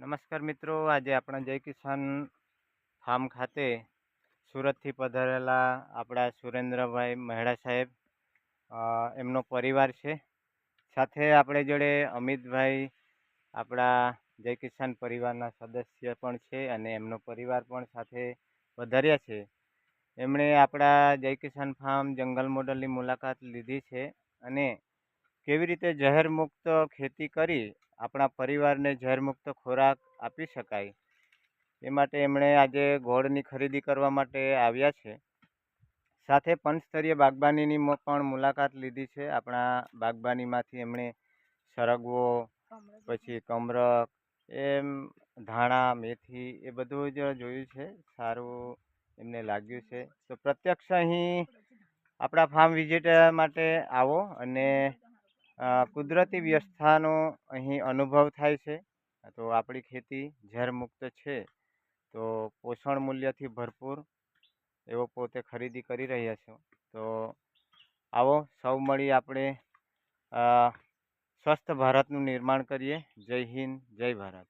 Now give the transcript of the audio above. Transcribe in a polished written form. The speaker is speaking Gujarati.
નમસ્કાર મિત્રો, આજે આપણા જય કિસાન ફાર્મ ખાતે સુરતથી પધારેલા આપણા સુરેન્દ્રભાઈ મહેડા સાહેબ, એમનો પરિવાર છે. સાથે આપણે જોડે અમિતભાઈ આપણા જય કિસાન પરિવારના સદસ્ય પણ છે અને એમનો પરિવાર પણ સાથે વધાર્યા છે. એમણે આપણા જય કિસાન ફાર્મ જંગલ મોડલની મુલાકાત લીધી છે અને કેવી રીતે ઝેર મુક્ત ખેતી કરી આપણા પરિવારને ઝેરમુક્ત ખોરાક આપી શકાય એ માટે એમણે આજે ગોળની ખરીદી કરવા માટે આવ્યા છે. સાથે પંચસ્તરીય બાગબાનીની પણ મુલાકાત લીધી છે. આપણા બાગબાનીમાંથી એમણે સરગવો, પછી કમરક, એમ ધાણા, મેથી એ બધું જ જોયું છે. સારું એમને લાગ્યું છે. તો પ્રત્યક્ષ અહીં આપણા ફાર્મ વિઝિટ માટે આવો અને કુદરતી વ્યવસ્થાનો અહીં અનુભવ થાય છે. તો આપણી ખેતી ઝેરમુક્ત છે, તો પોષણ મૂલ્યથી ભરપૂર એવો પોતે ખરીદી કરી રહ્યા છો. તો આવો સૌ મળી આપણે સ્વસ્થ ભારતનું નિર્માણ કરીએ. જય હિન્દ, જય ભારત.